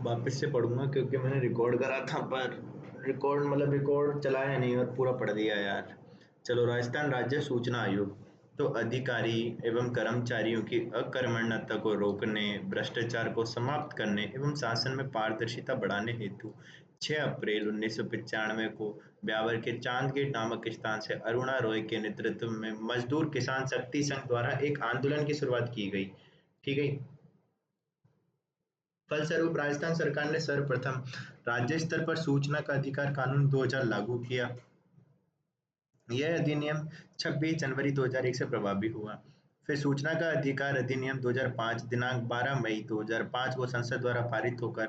वापस से पढ़ूंगा क्योंकि मैंने रिकॉर्ड करा था पर रिकॉर्ड चलाया नहीं और पूरा पढ़ दिया यार। चलो, राजस्थान राज्य सूचना आयोग तो अधिकारी एवं कर्मचारियों की अकर्मण्यता को रोकने, भ्रष्टाचार को समाप्त करने एवं शासन में पारदर्शिता बढ़ाने हेतु 6 अप्रैल 1995 को ब्यावर के चांदगेट नामक स्थान से अरुणा रॉय के नेतृत्व में मजदूर किसान शक्ति संघ द्वारा एक आंदोलन की शुरुआत की गई। ठीक है। फलस्वरूप राजस्थान सरकार ने सर्वप्रथम राज्य स्तर पर सूचना का अधिकार कानून 2000 लागू किया। यह अधिनियम 26 जनवरी 2001 से प्रभावी हुआ। फिर सूचना का अधिकार अधिनियम 2005 दिनांक 12 मई 2005 को संसद द्वारा पारित होकर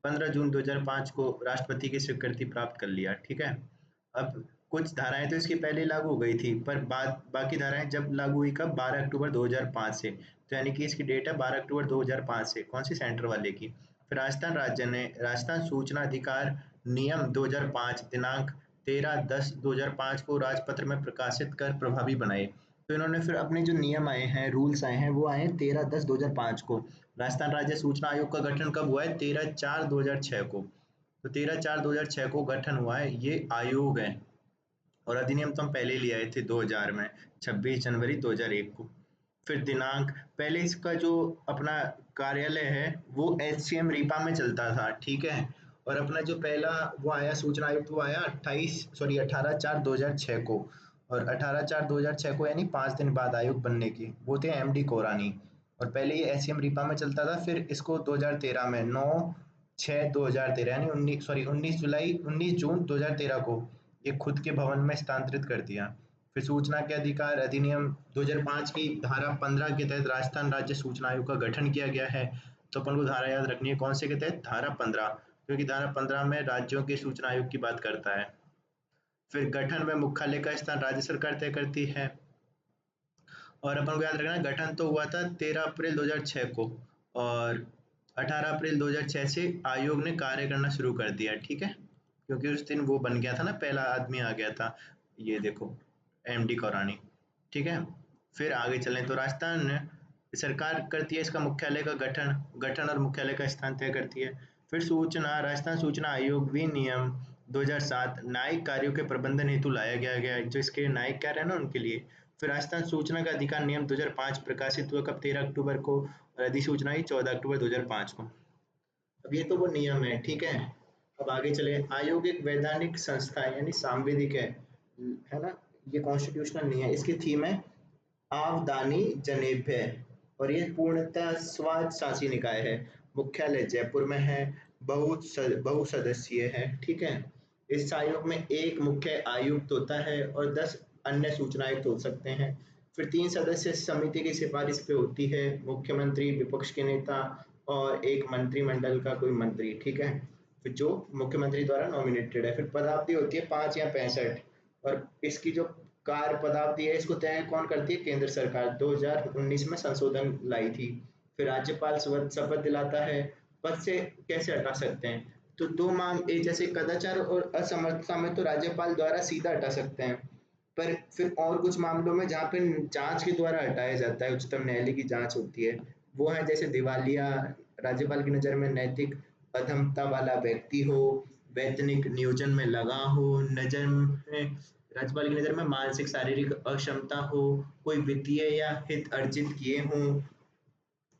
15 जून 2005 को राष्ट्रपति की स्वीकृति प्राप्त कर लिया। ठीक है। अब कुछ धाराएं तो इसकी पहले लागू हो गई थी पर बाद बाकी धाराएं जब लागू हुई कब, 12 अक्टूबर 2005 से। तो यानी कि इसकी डेट है 12 अक्टूबर 2005 से, कौन सी, सेंटर वाले की। फिर राजस्थान राज्य ने राजस्थान सूचना अधिकार नियम 2005 दिनांक 13/10/2005 को राजपत्र में प्रकाशित कर प्रभावी बनाए। तो इन्होंने फिर अपने जो नियम आए हैं, रूल्स आए हैं, वो आए हैं 13/10/2005 को। राजस्थान राज्य सूचना आयोग का गठन कब हुआ है? 13/4/2006 को। तो 13/4/2006 को गठन हुआ है ये आयोग है। और अधिनियम तो हम पहले ही ले आए थे 2000 में, 26 जनवरी 2001 को। फिर दिनांक, पहले इसका जो अपना कार्यालय है वो एचसीएम रीपा में चलता था। ठीक है। और अपना जो पहला वो आया सूचना आयुक्त, वो आया 18/4/2006 को। और 18/4/2006 को यानी 5 दिन बाद आयोग बनने की, वो थे एमडी कोरानी। और पहले ये एचसीएम रीपा में चलता था, फिर इसको 2013 में 9/6/2013 यानी 19 जून 2013 को ये खुद के भवन में स्थानांतरित कर दिया। फिर सूचना के अधिकार अधिनियम 2005 की धारा 15 के तहत राजस्थान राज्य सूचना आयोग का गठन किया गया है। तो अपन को धारा याद रखनी है, कौन से के तहत? धारा 15, क्योंकि धारा 15 में राज्यों के सूचना आयोग की बात करता है। फिर गठन में मुख्यालय का स्थान राज्य सरकार तय करती है। और अपन को याद रखना है, गठन तो हुआ था 13 अप्रैल 2006 को, और 18 अप्रैल 2006 से आयोग ने कार्य करना शुरू कर दिया। ठीक है। क्योंकि उस दिन वो बन गया था ना, पहला आदमी आ गया था, ये देखो, एमडी कौरानी। ठीक है। फिर आगे चलें तो राजस्थान सरकार करती है इसका मुख्यालय का गठन गठन और मुख्यालय का स्थान तय करती है। फिर सूचना राजस्थान सूचना आयोग विनियम 2007 न्यायिक कार्यों के प्रबंधन हेतु लाया गया है, जो इसके न्यायिक कार्य है ना उनके लिए। फिर राजस्थान सूचना का अधिकार नियम 2005 प्रकाशित हुआ कब? 13 अक्टूबर को। और अधिसूचना ही 14 अक्टूबर 2005 को। अब ये तो वो नियम है। ठीक है। अब आगे चले, आयोग एक वैधानिक संस्था है यानी सांविधिक है ना। ये कॉन्स्टिट्यूशनल नहीं है। इसकी थीम है आवधानी जनेभ्य, और ये पूर्णतः स्वशासी निकाय है। मुख्यालय जयपुर में है। बहुसदस्यीय है। ठीक है। इस आयोग में एक मुख्य आयुक्त होता है और 10 अन्य सूचना आयुक्त हो सकते हैं। फिर 3 सदस्य समिति की सिफारिश पे होती है, मुख्यमंत्री, विपक्ष के नेता और एक मंत्रिमंडल का कोई मंत्री। ठीक है। फिर जो मुख्यमंत्री द्वारा नॉमिनेटेड है। फिर पदावधि होती है 5 या 65। और इसकी जो कार्य पदावधि है इसको तय कौन करती है? केंद्र सरकार। 2019 में संशोधन लाई थी। फिर राज्यपाल शपथ दिलाता है। पद से कैसे हटा सकते हैं? तो दो मामले, जैसे कदाचार और असमर्थता में तो राज्यपाल द्वारा सीधा हटा सकते हैं। पर फिर और कुछ मामलों में जहाँ पे जांच के द्वारा हटाया जाता है, उच्चतम न्यायालय की जांच होती है, वो है जैसे दिवालिया, राज्यपाल की नजर में नैतिक अधमता वाला व्यक्ति हो, वैतनिक नियोजन में लगा हो, नजर में राज्यपाल की नजर में मानसिक शारीरिक अक्षमता हो, कोई वित्तीय या हित अर्जित किए हों,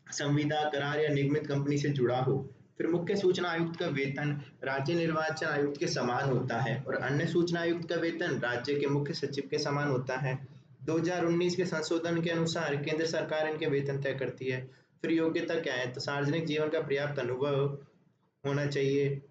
संविदा करार या निगमित कंपनी से जुड़ा हो। फिर मुख्य सूचना आयुक्त का वेतन राज्य निर्वाचन आयुक्त के समान होता है और अन्य सूचना आयुक्त का वेतन राज्य के मुख्य सचिव के समान होता है। 2019 के संशोधन के अनुसार केंद्र सरकार इनके वेतन तय करती है। फिर योग्यता क्या है? तो सार्वजनिक जीवन का पर्याप्त अनुभव होना चाहिए,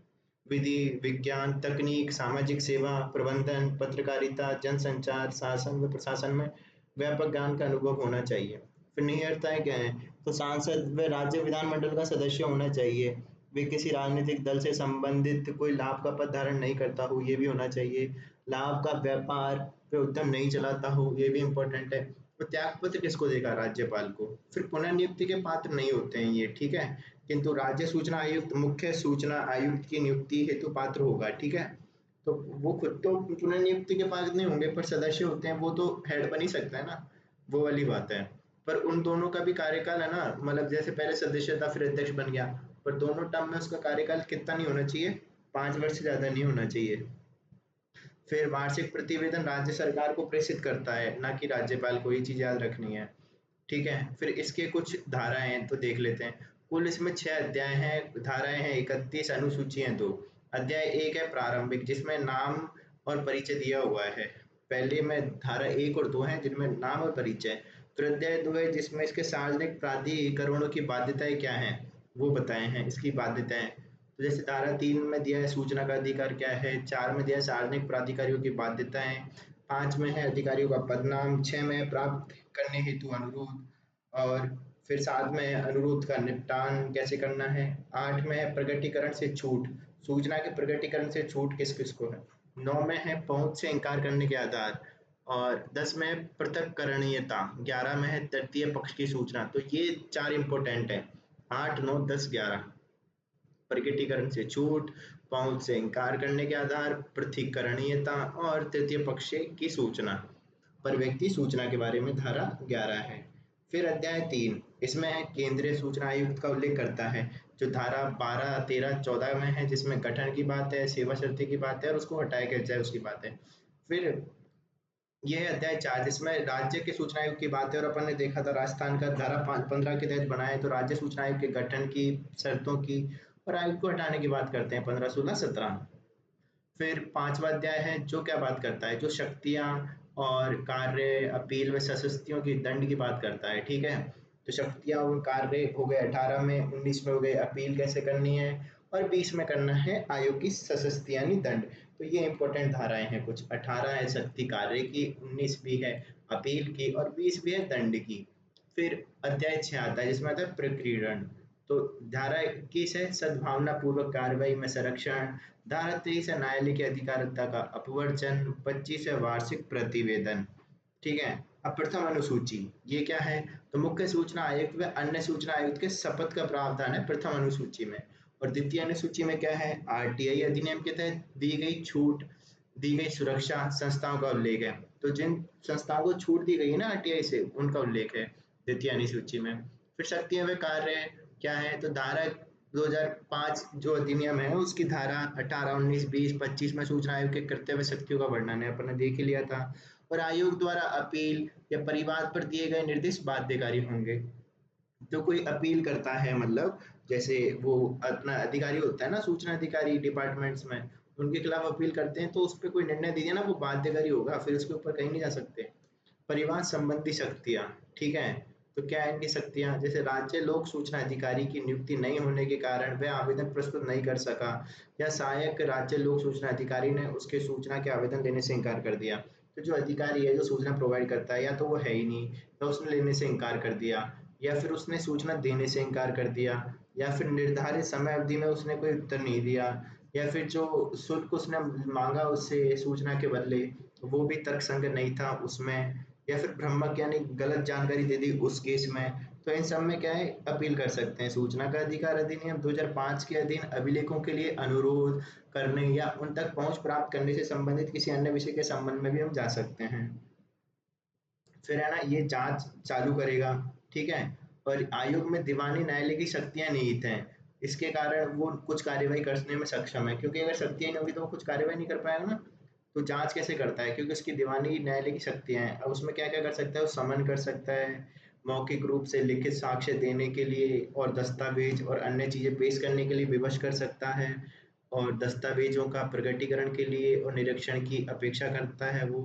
विधि विज्ञान तकनीक सामाजिक सेवा प्रबंधन पत्रकारिता जनसंचार शासन व प्रशासन में व्यापक ज्ञान का अनुभव होना चाहिए। फिर नियरताएं क्या है? तो सांसद व राज्य विधानमंडल का सदस्य होना चाहिए, वे किसी राजनीतिक दल से संबंधित कोई लाभ का पद धारण नहीं करता हो, ये भी होना चाहिए, लाभ का व्यापार व उद्यम नहीं चलाता हो, ये भी इम्पोर्टेंट है। तो त्याग पत्र किसको देगा? राज्यपाल को। फिर पुनर्नियुक्ति के पात्र नहीं होते हैं ये। ठीक है। किंतु राज्य सूचना आयुक्त मुख्य सूचना आयुक्त की नियुक्ति हेतु पात्र होगा। ठीक है। तो वो खुद तो पुनर्नियुक्ति के पात्र नहीं होंगे, पर सदस्य होते हैं, वो तो हेड बन ही सकता है ना, वो वाली बात है। पर उन दोनों का भी कार्यकाल है ना, मतलब जैसे पहले सदस्य था फिर अध्यक्ष बन गया, पर दोनों टर्म में उसका कार्यकाल कितना नहीं होना चाहिए, 5 वर्ष से ज्यादा नहीं होना चाहिए। फिर वार्षिक प्रतिवेदन राज्य सरकार को प्रेषित करता है, ना कि राज्यपाल को, ये चीज याद रखनी है। ठीक है, फिर इसके कुछ धाराएं हैं तो देख लेते हैं। कुल इसमें 6 अध्याय हैं, धाराएं हैं 31, अनुसूची हैं 2। अध्याय 1 है प्रारंभिक, जिसमें नाम और परिचय दिया हुआ है। पहले में धारा 1 और 2 हैं जिनमें नाम और परिचय। फिर अध्याय 2 है जिसमें इसके सार्वजनिक प्राधिकरणों की बाध्यताएं क्या हैं वो बताए हैं, इसकी बाध्यताएं। तो जैसे धारा 3 में दिया है सूचना का अधिकार क्या है, 4 में दिया है सार्वजनिक प्राधिकारियों की बाध्यताएं, 5 में है अधिकारियों का पदनाम, 6 में है प्राप्त करने हेतु अनुरोध, और फिर 7 में है अनुरोध का निपटान कैसे करना है, 8 में है प्रकटीकरण से छूट, सूचना के प्रकटीकरण से छूट किस किस को है, 9 में है पहुंच से इनकार करने के आधार, और 10 में है पृथक्करणीयता, 11 में है तृतीय पक्ष की सूचना। तो ये 4 इंपॉर्टेंट है, 8, 9, 10, 11। प्रकटीकरण से छूट, पहुंच से इनकार करने के आधार, पृथक्करणीयता और तृतीय पक्ष की सूचना पर व्यक्ति सूचना के बारे में धारा 11 है। फिर अध्याय 3 इसमें है केंद्रीय सूचना आयुक्त का उल्लेख करता है, जो धारा 12, 13, 14 में है, जिसमें गठन की बात है, सेवा शर्तें की बात है और उसको हटाया कैसे जाए उसकी बात है। फिर यह अध्याय 4 जिसमें राज्य के सूचना आयोग की बात है, और अपन ने देखा था राजस्थान का धारा 15 के तहत बनाया है, तो राज्य सूचना आयोग के गठन की, शर्तों की और आयोग को हटाने की बात करते हैं 15, 16, 17। फिर 5वां अध्याय है जो क्या बात करता है, जो शक्तियां और कार्य अपील में सशस्तियों की दंड की बात करता है। ठीक है, तो शक्तियां और कार्य हो गए 18 में, 19 में हो गए अपील कैसे करनी है, और 20 में करना है आयोग की सशस्ति यानी दंड। तो ये इंपॉर्टेंट धाराएं हैं कुछ, 18 है शक्ति कार्य की, 19 भी है अपील की और 20 भी है दंड की। फिर अध्याय 6 आता है जिसमें आता है प्रक्रियण। तो धारा 21 है सद्भावना पूर्वक कार्रवाई में संरक्षण, धारा 23 है न्यायालय की अधिकारिता का अपवर्जन, 25 है वार्षिक प्रतिवेदन। ठीक है, अब प्रथम अनुसूची ये क्या है, तो मुख्य सूचना आयुक्त व अन्य सूचना आयुक्त के शपथ का प्रावधान है प्रथम अनुसूची में। और द्वितीय अनुसूची में क्या है, आरटीआई अधिनियम के तहत दी गई छूट, दी गई सुरक्षा संस्थाओं का उल्लेख है। तो जिन संस्थाओं को छूट दी गई है ना आरटीआई से, उनका उल्लेख है द्वितीय अनुसूची में। फिर शक्तियां व कार्य क्या है, तो धारा 2005 जो अधिनियम है उसकी धारा 18, 19, 20, 25 में सूचना आयोग के कर्तव्य शक्तियों का वर्णन है, अपन ने देख ही लिया था। और आयोग द्वारा अपील या परिवाद पर दिए गए निर्देश बाध्यकारी होंगे। तो कोई अपील करता है, मतलब जैसे वो अपना अधिकारी होता है ना, सूचना अधिकारी डिपार्टमेंट्स में, उनके खिलाफ अपील करते हैं तो उस पर कोई निर्णय दीजिए ना, वो बाध्यकारी होगा, फिर उसके ऊपर कहीं नहीं जा सकते। परिवहन संबंधी शक्तियाँ, ठीक है, तो क्या है इनकी शक्तियाँ, जैसे राज्य लोक सूचना अधिकारी की नियुक्ति नहीं होने के कारण वह आवेदन प्रस्तुत नहीं कर सका, या सहायक राज्य लोक सूचना अधिकारी ने उसके सूचना के आवेदन लेने से इनकार कर दिया। तो जो अधिकारी है जो सूचना प्रोवाइड करता है, या तो वो है ही नहीं, या उसने लेने से इनकार कर दिया, या फिर उसने सूचना देने से इनकार कर दिया, या फिर निर्धारित समय अवधि में उसने कोई उत्तर नहीं दिया, या फिर जो शुल्क उसने मांगा उससे सूचना के बदले वो भी तर्कसंगत नहीं था उसमें, या फिर भ्रामक यानी गलत जानकारी दे दी उस केस में। तो इन सब में क्या है, अपील कर सकते हैं। सूचना का अधिकार अधिनियम 2005 के अधीन अभिलेखों के लिए अनुरोध करने या उन तक पहुंच प्राप्त करने से संबंधित किसी अन्य विषय के संबंध में भी हम जा सकते हैं। फिर है ना, ये जांच चालू करेगा। ठीक है, और आयोग में दीवानी न्यायालय की शक्तियां निहित हैं, इसके कारण वो कुछ कार्यवाही करने में सक्षम है, क्योंकि अगर शक्तियां नहीं होगी तो वो कुछ कार्यवाही नहीं कर पाएगा ना। तो जांच कैसे करता है, क्योंकि उसकी दीवानी न्यायालय की शक्तियां हैं। अब उसमें क्या क्या कर सकता है, वो समन कर सकता है, मौखिक रूप से लिखित साक्ष्य देने के लिए और दस्तावेज और अन्य चीजें पेश करने के लिए विवश कर सकता है, और दस्तावेजों का प्रकटीकरण के लिए और निरीक्षण की अपेक्षा करता है वो,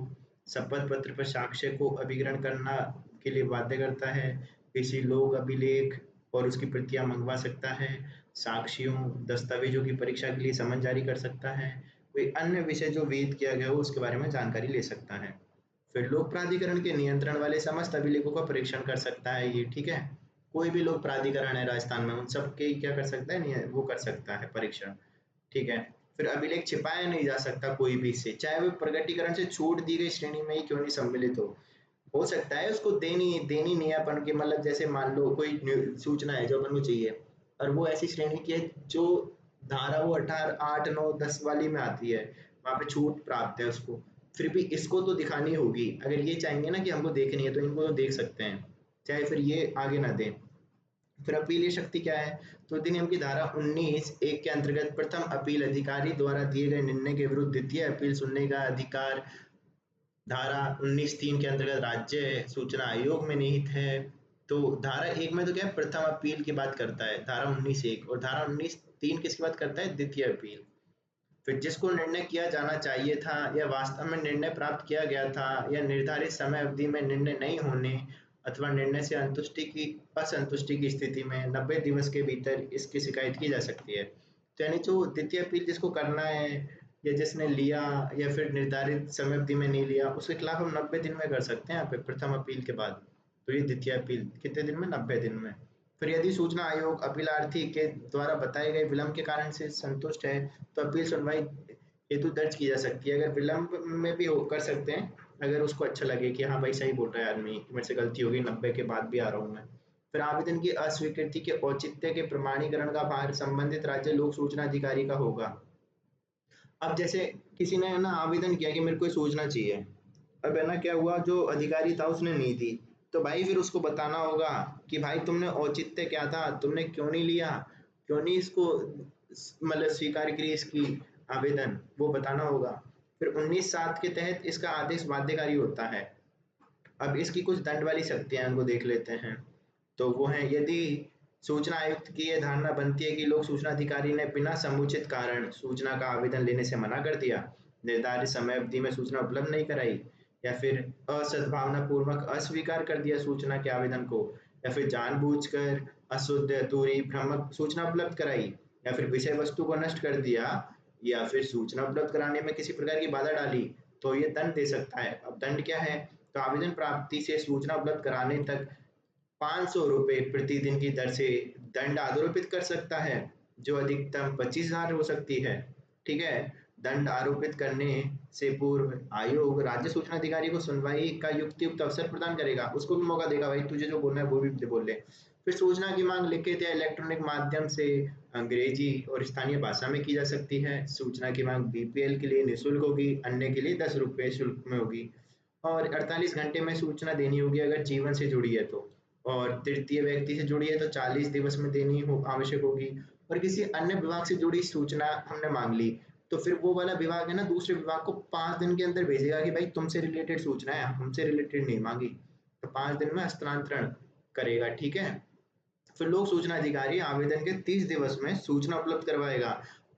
शपथ पत्र पर साक्ष्य को अभिग्रहण करना के लिए बाध्य करता है, किसी लोक अभिलेख और उसकी प्रतियां मंगवा सकता है, साक्ष्यों दस्तावेजों की परीक्षा के लिए समन जारी कर सकता है, कोई अन्य विषय जो विहित किया गया हो उसके बारे में जानकारी ले सकता है। फिर लोक प्राधिकरण के नियंत्रण वाले समस्त अभिलेखों का परीक्षण कर सकता है ये। ठीक है, कोई भी लोक प्राधिकरण है राजस्थान में, उन सब के क्या कर सकता है, वो कर सकता है परीक्षण। ठीक है, फिर अभिलेख छिपाया नहीं जा सकता कोई भी इससे, चाहे वो प्रकटीकरण से छूट दी गई श्रेणी में ही क्यों नहीं सम्मिलित हो सकता है उसको देनी देनी नहीं है अपन के, मतलब जैसे मान लो कोई सूचना है जो अपन को चाहिए, और वो ऐसी श्रेणी की है जो धारा वो 18, 8, 9, 10 वाली में आती है, वहां पे छूट प्राप्त है उसको, फिर भी इसको तो दिखानी होगी। अगर ये चाहेंगे ना कि हमको देखनी है तो इनको तो देख सकते हैं, चाहे फिर ये आगे ना दें। फिर अपीलीय शक्ति क्या है? तो अधिनियम की धारा 19(1) के अंतर्गत प्रथम अपील अधिकारी द्वारा दिए गए निर्णय के विरुद्ध द्वितीय अपील सुनने का अधिकार धारा 19(3) के अंतर्गत राज्य सूचना आयोग में निहित है। तो धारा 1 में तो क्या है, प्रथम अपील की बात करता है, धारा 19(1), और धारा 19(3) किसकी बात करता है? द्वितीय अपील। फिर जिसको निर्णय किया जाना चाहिए था या वास्तव में निर्णय प्राप्त किया गया था या निर्धारित समय अवधि में निर्णय नहीं होने अथवा निर्णय से असंतुष्टि की स्थिति में 90 दिवस के भीतर इसकी शिकायत की जा सकती है। तो यानी जो द्वितीय अपील जिसको करना है या जिसने लिया या फिर निर्धारित समय अवधि में नहीं लिया, उसके खिलाफ हम 90 दिन में कर सकते हैं यहाँ पे प्रथम अपील के बाद। तो ये द्वितीय अपील कितने दिन में? 90 दिन में। फिर यदि सूचना आयोग अपीलार्थी के द्वारा बताए गए विलंब के कारण से संतुष्ट है तो अपील सुनवाई हेतु दर्ज की जा सकती है। अगर विलंब में भी कर सकते हैं, अगर उसको अच्छा लगे कि हाँ भाई सही बोल रहा है आदमी, मेरे से गलती हो गई, 90 के बाद भी आ रहा हूँ मैं। फिर आवेदन की अस्वीकृति के औचित्य के प्रमाणीकरण का भार संबंधित राज्य लोक सूचना अधिकारी का होगा। अब जैसे किसी ने ना आवेदन किया कि मेरे को ये सूचना चाहिए, अब है ना क्या हुआ, जो अधिकारी था उसने नहीं दी, तो भाई फिर उसको बताना होगा कि भाई तुमने औचित्य क्या था, तुमने क्यों नहीं लिया, क्यों नहीं इसको मतलब स्वीकार करी इसकी आवेदन, वो बताना होगा। फिर 19(7) के तहत इसका आदेश बाध्यकारी होता है। अब इसकी कुछ दंड वाली शक्तियां उनको देख लेते हैं। तो वो है, यदि सूचना आयुक्त की यह धारणा बनती है कि लोक सूचना अधिकारी ने बिना समुचित कारण सूचना का आवेदन लेने से मना कर दिया, निर्धारित समय अवधि में सूचना उपलब्ध नहीं कराई, या फिर असद्भावना पूर्वक अस्वीकार कर दिया सूचना के आवेदन को, या फिर जानबूझकर अशुद्ध, अधूरी, भ्रामक सूचना उपलब्ध कराई, या फिर विषय वस्तु को नष्ट कर दिया, या फिर सूचना उपलब्ध कराने में किसी प्रकार की बाधा डाली, तो ये दंड दे सकता है। अब दंड क्या है? तो आवेदन प्राप्ति से सूचना उपलब्ध कराने तक 500 रुपये प्रतिदिन की दर से दंड आरोपित कर सकता है, जो अधिकतम 25,000 हो सकती है। ठीक है। दंड आरोपित करने से पूर्व आयोग राज्य सूचना अधिकारी को सुनवाई का युक्तियुक्त अवसर प्रदान करेगा, उसको भी मौका देगा, भाई तुझे जो बोलना है वो भी बोल ले। फिर सूचना की मांग लिखित या इलेक्ट्रॉनिक माध्यम से अंग्रेजी और स्थानीय भाषा में की जा सकती है। सूचना की मांग बीपीएल के लिए निःशुल्क होगी, अन्य के लिए 10 रुपये शुल्क में होगी, और 48 घंटे में सूचना देनी होगी अगर जीवन से जुड़ी है तो, और तृतीय व्यक्ति से जुड़ी है तो 40 दिवस में देनी हो आवश्यक होगी। और किसी अन्य विभाग से जुड़ी सूचना हमने मांग ली, तो फिर वो वाला विभाग है ना दूसरे विभाग को 5 दिन के अंदर भेजेगा कि भाई तुमसे रिलेटेड सूचना है, हमसे रिलेटेड नहीं मांगी, तो 5 दिन में हस्तांतरण करेगा। ठीक है। फिर लोक सूचना अधिकारी आवेदन के 30 दिवस में सूचना उपलब्ध करवाएगा।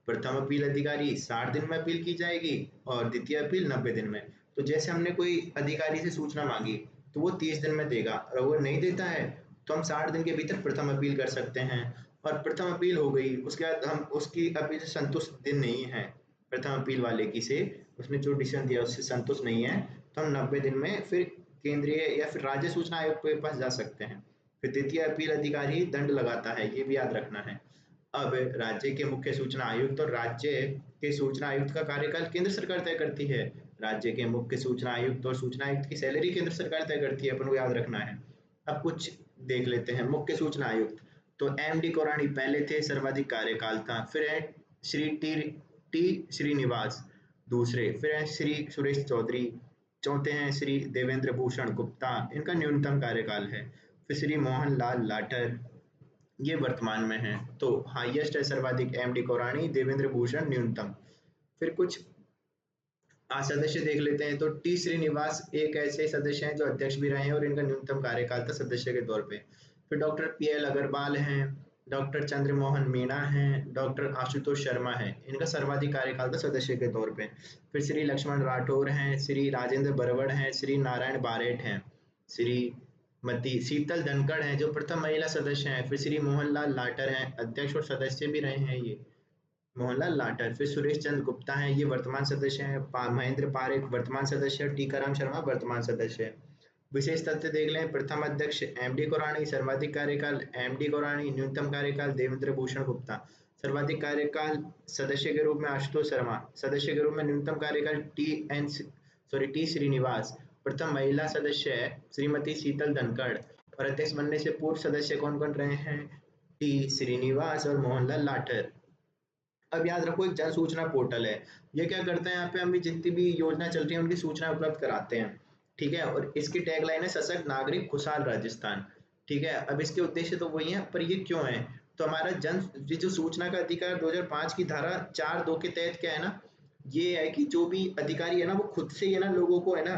प्रथम अपील अधिकारी 60 दिन में अपील की जाएगी और द्वितीय अपील 90 दिन में। तो जैसे हमने कोई अधिकारी से सूचना मांगी तो वो 30 दिन में देगा, और वो नहीं देता है तो हम 60 दिन के भीतर प्रथम अपील कर सकते हैं। और प्रथम अपील हो गई, उसके बाद हम उसकी अपील से संतुष्ट दिन नहीं है, प्रथम अपील वाले की से उसने जो डिसीजन दिया उससे संतुष्ट नहीं है, तो हम 90 दिन में फिर केंद्रीय या फिर राज्य सूचना आयोग के पास जा सकते हैं। फिर द्वितीय अपील अधिकारी दंड लगाता है, ये भी याद रखना है। अब राज्य के मुख्य सूचना आयुक्त और राज्य के सूचना आयुक्त का कार्यकाल केंद्र सरकार तय करती है। राज्य के मुख्य सूचना आयुक्त और सूचना आयुक्त की सैलरी केंद्र सरकार तय करती है, अपन को याद रखना है। अब कुछ देख लेते हैं। मुख्य सूचना आयुक्त तो एम डी कोरानी पहले थे, सर्वाधिक कार्यकाल था। फिर है श्री टी टी श्रीनिवास दूसरे, फिर है श्री सुरेश चौधरी चौथे हैं, श्री देवेंद्र भूषण गुप्ता, इनका न्यूनतम कार्यकाल है। फिर श्री मोहन लाल लाठर, ये वर्तमान में है। तो हाईएस्ट है सर्वाधिक एम डी कोरानी, देवेंद्र भूषण न्यूनतम। फिर कुछ सदस्य देख लेते हैं। तो टी श्रीनिवास एक ऐसे सदस्य हैं जो अध्यक्ष भी रहे हैं और इनका न्यूनतम कार्यकाल था सदस्य के तौर पे। फिर डॉक्टर पीएल अग्रवाल हैं, डॉक्टर चंद्रमोहन मीणा हैं, डॉक्टर आशुतोष शर्मा हैं, इनका सर्वाधिक कार्यकाल था सदस्य के तौर पे। फिर श्री लक्ष्मण राठौर हैं, श्री राजेंद्र बरवड़ हैं, श्री नारायण बारेट हैं, श्रीमती शीतल धनखड़ हैं जो प्रथम महिला सदस्य हैं। फिर श्री मोहनलाल लाटर हैं, अध्यक्ष और सदस्य भी रहे हैं ये, मोहनलाल लाटर। फिर सुरेश चंद्र गुप्ता हैं, ये वर्तमान सदस्य हैं। महेंद्र पारेख वर्तमान सदस्य है। टीकाराम शर्मा वर्तमान सदस्य है। विशेष तथ्य देख लें। प्रथम अध्यक्ष एम डी कोरानी, सर्वाधिक कार्यकाल एम डी कोरानी, न्यूनतम कार्यकाल देवेंद्र भूषण गुप्ता, सर्वाधिक कार्यकाल सदस्य के रूप में आशुतोष शर्मा, सदस्य के रूप में न्यूनतम कार्यकाल टी श्रीनिवास, प्रथम महिला सदस्य है श्रीमती शीतल धनखड़, और अध्यक्ष बनने से पूर्व सदस्य कौन कौन रहे हैं? टी श्रीनिवास और मोहनलाल लाठर। अब याद रखो, एक जन सूचना पोर्टल है, ये क्या करता है, यहाँ पे हम भी जितनी भी योजना चल रही है उनकी सूचना उपलब्ध कराते हैं। ठीक है। और इसकी टैगलाइन है सशक्त नागरिक खुशहाल राजस्थान। ठीक है, अब इसके उद्देश्य तो वही है, पर ये क्यों है? तो हमारा ये जो सूचना का अधिकार 2005 की धारा 4(2) के तहत क्या है ना, ये है कि जो भी अधिकारी है ना वो खुद से ये ना लोगों को है ना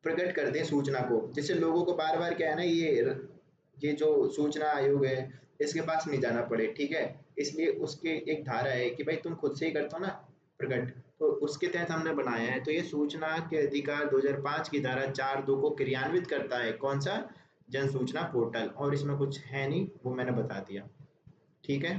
प्रकट कर दें सूचना को, जिससे लोगों को बार बार क्या है ना ये जो सूचना आयोग है इसके पास नहीं जाना पड़े। ठीक है, इसलिए उसके एक धारा है कि भाई तुम खुद से ही करते हो ना प्रकट, तो उसके तहत हमने बनाया है। तो ये सूचना के अधिकार 2005 की धारा 4(2) को क्रियान्वित करता है। कौन सा? जन सूचना पोर्टल। और इसमें कुछ है नहीं, वो मैंने बता दिया। ठीक है।